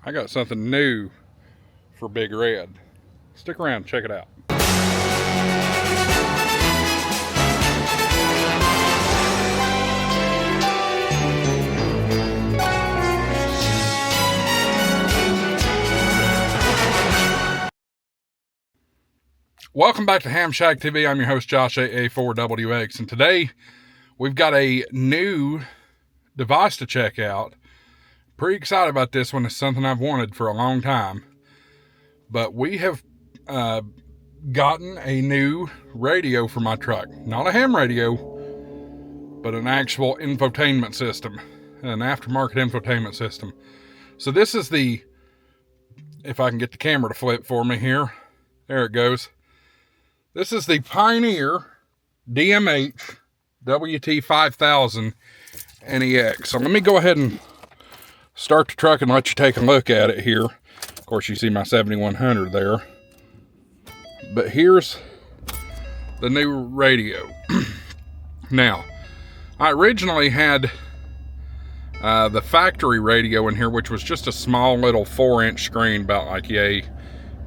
I got something new for Big Red. Stick around, check it out. Welcome back to HamShackTV. I'm your host, Josh, AA4WX, and today we've got a new device to check out. Pretty excited about this one. It's something I've wanted for a long time. But we have gotten a new radio for my truck. Not a ham radio, but an actual infotainment system, an aftermarket infotainment system. So this is the, if I can get the camera to flip for me here, there it goes. This is the Pioneer DMH-WT5000NEX. So let me go ahead and start the truck and let you take a look at it here. Of course, you see my 7100 there. But here's the new radio. Now, I originally had the factory radio in here, which was just a small little 4-inch screen, about like yay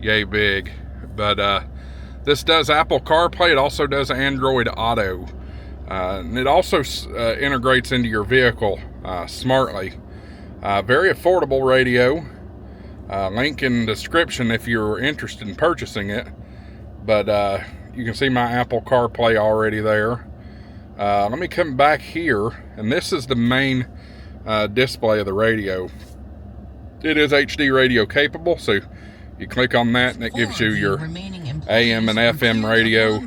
big. But this does Apple CarPlay. It also does Android Auto. And it also integrates into your vehicle smartly. Very affordable radio. Link in the description if you're interested in purchasing it. But you can see my Apple CarPlay already there. Let me come back here. And this is the main display of the radio. It is HD radio capable, so you click on that and it gives you your AM and FM radio.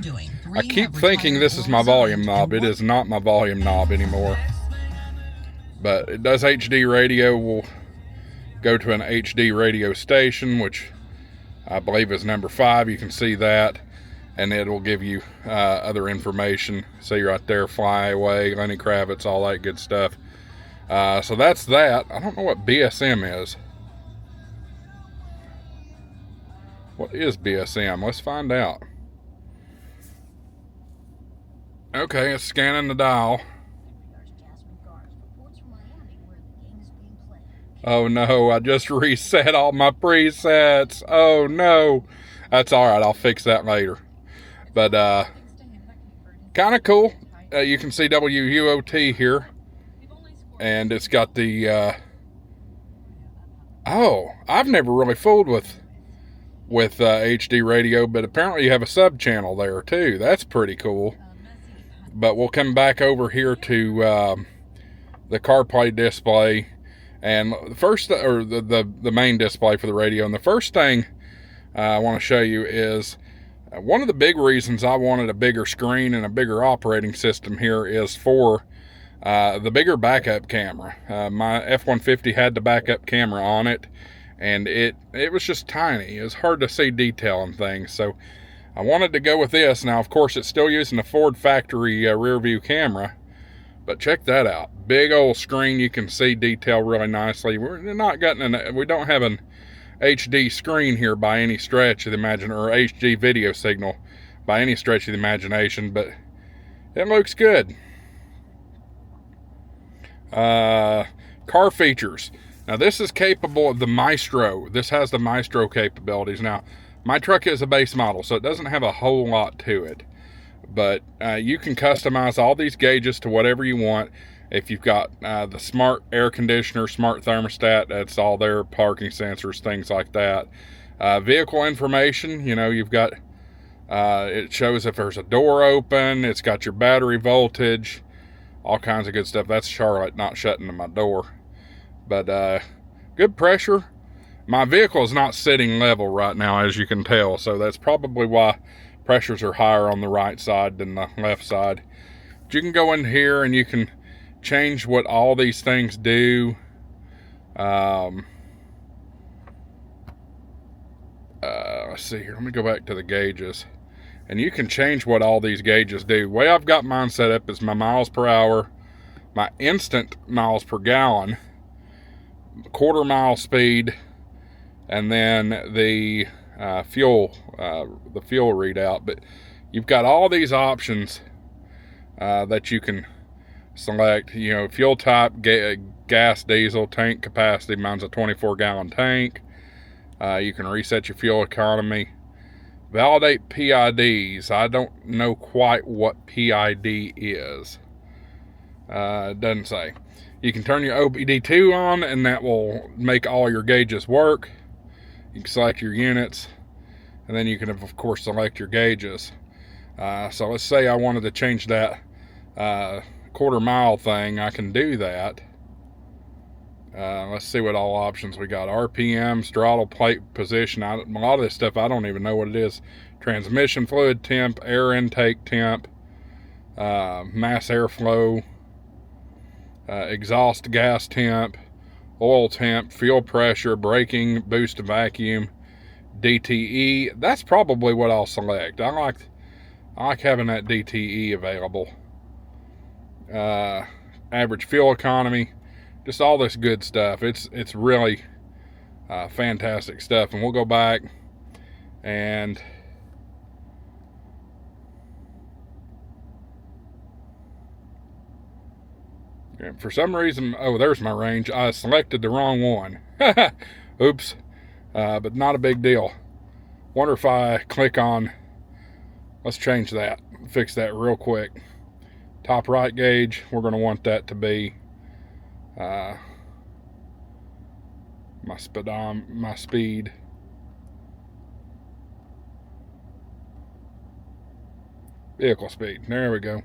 I keep thinking this is my volume knob. It is not my volume knob anymore. But it does HD radio. We'll go to an HD radio station, which I believe is number 5. You can see that. And it will give you other information. See right there, Fly Away, Lenny Kravitz, all that good stuff. So that's that. I don't know what BSM is. What is BSM? Let's find out. Okay, it's scanning the dial. Oh no, I just reset all my presets. Oh no. That's alright, I'll fix that later. But, kind of cool. You can see WUOT here. And it's got the, oh, I've never really fooled with HD radio, but apparently you have a sub channel there too. That's pretty cool. But we'll come back over here to the CarPlay display, and the first, or the main display for the radio. And the first thing I want to show you is one of the big reasons I wanted a bigger screen and a bigger operating system here is for the bigger backup camera. My F-150 had the backup camera on it, and it was just tiny. It was hard to see detail and things, so I wanted to go with this. Now, of course, it's still using a Ford factory rear view camera, but check that out. Big old screen. You can see detail really nicely. We don't have an HD screen here by any stretch of the imagination, or HD video signal by any stretch of the imagination, but it looks good. Car features. Now this is capable of the Maestro. This has the Maestro capabilities. Now my truck is a base model, so it doesn't have a whole lot to it, but you can customize all these gauges to whatever you want. If you've got the smart air conditioner, smart thermostat, that's all there, parking sensors, things like that. Vehicle information, you know, you've got, it shows if there's a door open, it's got your battery voltage, all kinds of good stuff. That's Charlotte not shutting my door. But good pressure. My vehicle is not sitting level right now, as you can tell, so that's probably why pressures are higher on the right side than the left side. But you can go in here and you can change what all these things do. Let's see here. Let me go back to the gauges. And you can change what all these gauges do. The way I've got mine set up is my miles per hour, my instant miles per gallon, quarter mile speed, and then the fuel readout. But you've got all these options that you can select. You know, fuel type, gas, diesel, tank capacity. Mine's a 24-gallon tank. You can reset your fuel economy. Validate PIDs. I don't know quite what PID is. It doesn't say. You can turn your OBD2 on, and that will make all your gauges work. You can select your units, and then you can, of course, select your gauges. So let's say I wanted to change that quarter-mile thing. I can do that. Let's see what all options we got. RPMs, throttle plate position. A lot of this stuff I don't even know what it is. Transmission fluid temp, air intake temp, mass airflow, exhaust gas temp, oil temp, fuel pressure, braking, boost vacuum, DTE. That's probably what I'll select. I like having that DTE available. Average fuel economy. Just all this good stuff. It's really fantastic stuff. And we'll go back and for some reason, oh, there's my range. I selected the wrong one. Oops. But not a big deal. Wonder if I click on, let's change that. Fix that real quick. Top right gauge, we're going to want that to be my speed. Vehicle speed. There we go.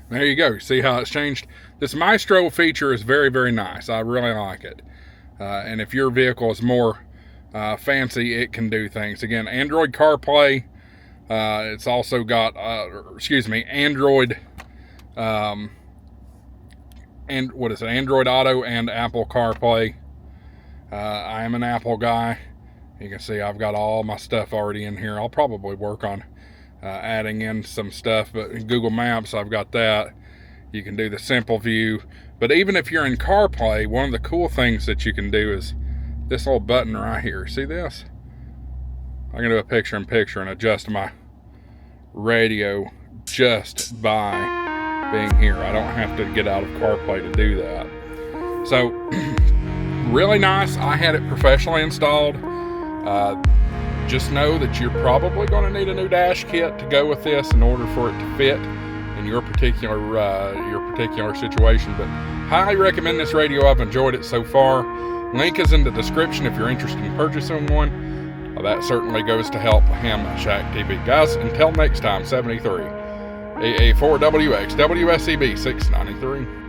There you go. See how it's changed? This Maestro feature is very, very nice. I really like it. And if your vehicle is more fancy, it can do things. Again, Android CarPlay. It's also got, Android, and what is it? Android Auto and Apple CarPlay. I am an Apple guy. You can see I've got all my stuff already in here. I'll probably work on adding in some stuff, but in Google Maps, I've got that. You can do the simple view. But even if you're in CarPlay, one of the cool things that you can do is this little button right here. See this? I can do a picture-in-picture and adjust my radio just by being here. I don't have to get out of CarPlay to do that. So, really nice. I had it professionally installed. Just know that you're probably going to need a new dash kit to go with this in order for it to fit in your particular situation. But highly recommend this radio. I've enjoyed it so far. Link is in the description if you're interested in purchasing one. That certainly goes to help HamShackTV. Guys, until next time, 73. AA4WX, WSEB 693.